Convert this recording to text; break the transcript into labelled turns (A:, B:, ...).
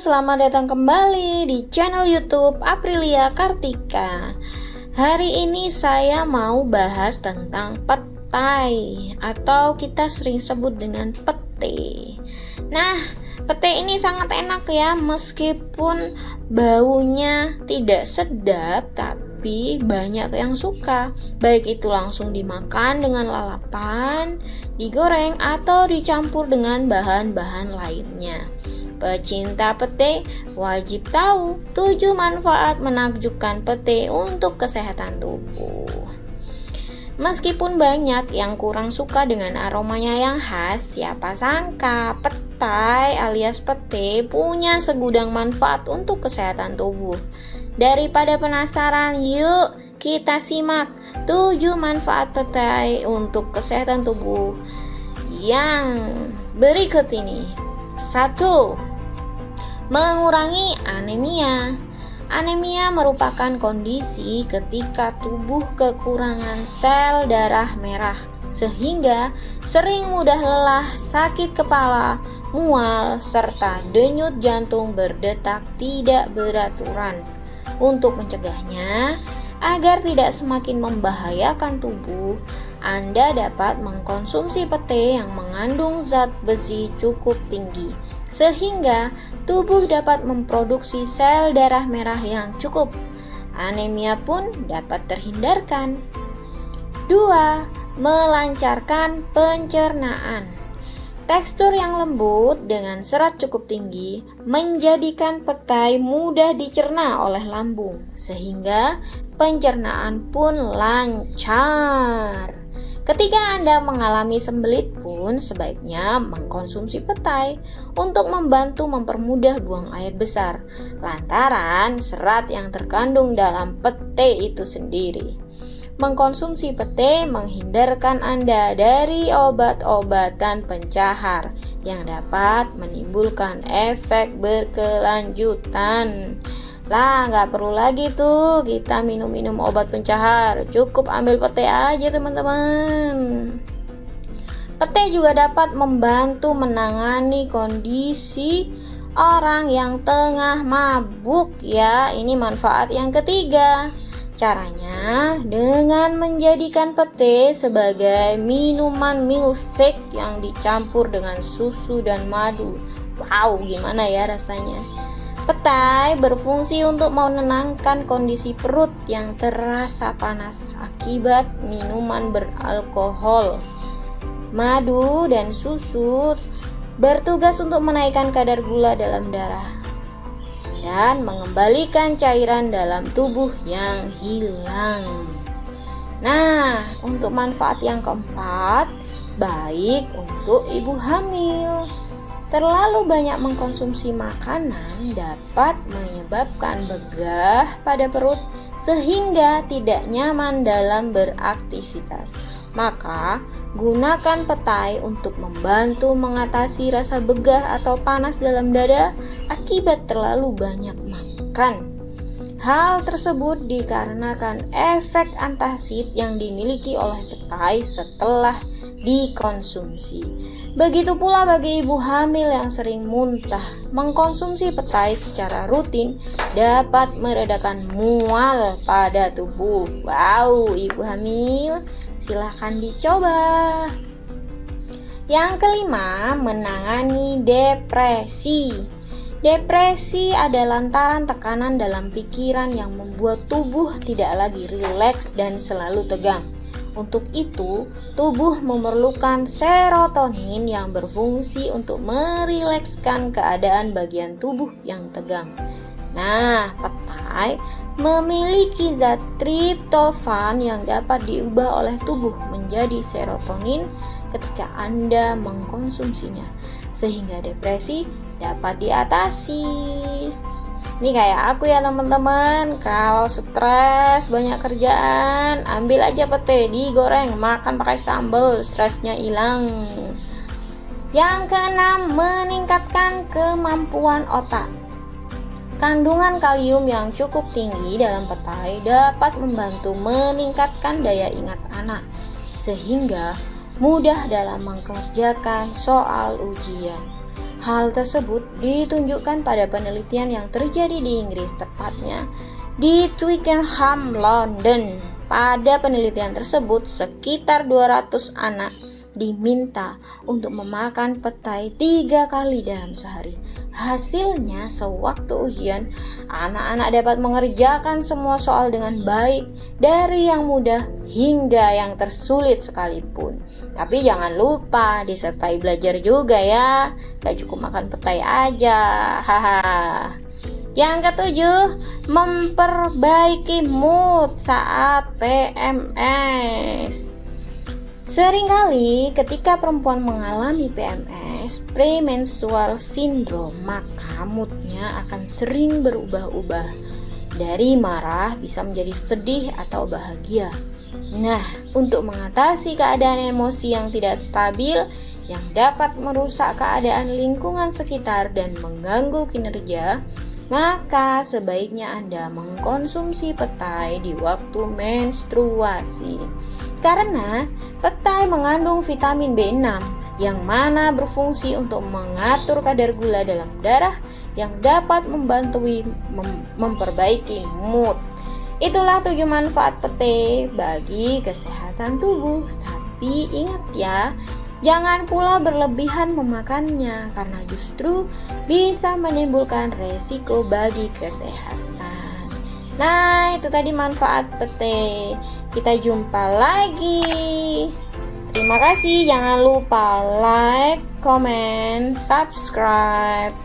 A: selamat datang kembali di channel YouTube Aprilia Kartika. Hari ini saya mau bahas tentang petai atau kita sering sebut dengan pete. Nah, pete ini sangat enak ya, meskipun baunya tidak sedap tapi banyak yang suka. Baik itu langsung dimakan dengan lalapan, digoreng atau dicampur dengan bahan-bahan lainnya. Pecinta pete wajib tahu 7 manfaat menakjubkan pete untuk kesehatan tubuh. Meskipun banyak yang kurang suka dengan aromanya yang khas, siapa sangka petai alias pete punya segudang manfaat untuk kesehatan tubuh. Daripada penasaran, yuk kita simak 7 manfaat petai untuk kesehatan tubuh yang berikut ini. 1. Mengurangi anemia. Anemia merupakan kondisi ketika tubuh kekurangan sel darah merah, sehingga sering mudah lelah, sakit kepala, mual, serta denyut jantung berdetak tidak beraturan. Untuk mencegahnya, agar tidak semakin membahayakan tubuh, Anda dapat mengkonsumsi pete yang mengandung zat besi cukup tinggi, sehingga tubuh dapat memproduksi sel darah merah yang cukup. Anemia pun dapat terhindarkan. 2. Melancarkan pencernaan. Tekstur yang lembut dengan serat cukup tinggi menjadikan petai mudah dicerna oleh lambung, sehingga pencernaan pun lancar. Ketika Anda mengalami sembelit pun sebaiknya mengkonsumsi petai untuk membantu mempermudah buang air besar, lantaran serat yang terkandung dalam pete itu sendiri. Mengkonsumsi pete menghindarkan Anda dari obat-obatan pencahar yang dapat menimbulkan efek berkelanjutan. Nggak perlu lagi tuh kita minum obat pencahar, cukup ambil pete aja teman-teman. Pete juga dapat membantu menangani kondisi orang yang tengah mabuk ya. Ini manfaat yang ketiga. Caranya dengan menjadikan pete sebagai minuman milkshake yang dicampur dengan susu dan madu. Wow, gimana ya rasanya? Petai berfungsi untuk menenangkan kondisi perut yang terasa panas akibat minuman beralkohol. Madu dan susu bertugas untuk menaikkan kadar gula dalam darah dan mengembalikan cairan dalam tubuh yang hilang. Nah, untuk manfaat yang keempat, baik untuk ibu hamil. Terlalu banyak mengkonsumsi makanan dapat menyebabkan begah pada perut sehingga tidak nyaman dalam beraktivitas. Maka, gunakan petai untuk membantu mengatasi rasa begah atau panas dalam dada akibat terlalu banyak makan. Hal tersebut dikarenakan efek antasid yang dimiliki oleh petai setelah dikonsumsi. Begitu pula bagi ibu hamil yang sering muntah, mengkonsumsi petai secara rutin dapat meredakan mual pada tubuh. Wow, ibu hamil, silahkan dicoba. Yang kelima, menangani depresi. Depresi adalah lantaran tekanan dalam pikiran yang membuat tubuh tidak lagi rileks dan selalu tegang. Untuk itu, tubuh memerlukan serotonin yang berfungsi untuk merilekskan keadaan bagian tubuh yang tegang. Nah, petai memiliki zat triptofan yang dapat diubah oleh tubuh menjadi serotonin ketika Anda mengkonsumsinya, sehingga depresi dapat diatasi. Ini kayak aku ya teman-teman, kalau stres banyak kerjaan, ambil aja pete, digoreng, makan pakai sambal, stresnya hilang. Yang keenam, meningkatkan kemampuan otak. Kandungan kalium yang cukup tinggi dalam petai dapat membantu meningkatkan daya ingat anak, sehingga mudah dalam mengerjakan soal ujian. Hal tersebut ditunjukkan pada penelitian yang terjadi di Inggris, tepatnya di Twickenham, London. Pada penelitian tersebut, sekitar 200 anak diminta untuk memakan petai 3 kali dalam sehari. Hasilnya, sewaktu ujian, anak-anak dapat mengerjakan semua soal dengan baik, dari yang mudah hingga yang tersulit sekalipun. Tapi jangan lupa disertai belajar juga ya, gak cukup makan petai aja. Haha. Yang ketujuh, memperbaiki mood saat PMS. Seringkali ketika perempuan mengalami PMS, premenstrual syndrome, maka moodnya akan sering berubah-ubah. Dari marah bisa menjadi sedih atau bahagia. Nah, untuk mengatasi keadaan emosi yang tidak stabil, yang dapat merusak keadaan lingkungan sekitar dan mengganggu kinerja, maka sebaiknya Anda mengkonsumsi petai di waktu menstruasi. Karena petai mengandung vitamin B6 yang mana berfungsi untuk mengatur kadar gula dalam darah yang dapat memperbaiki mood. Itulah 7 manfaat petai bagi kesehatan tubuh. Tapi ingat ya, jangan pula berlebihan memakannya karena justru bisa menimbulkan resiko bagi kesehatan. Nah, itu tadi manfaat petai. Kita jumpa lagi. Terima kasih. Jangan lupa like, comment, subscribe.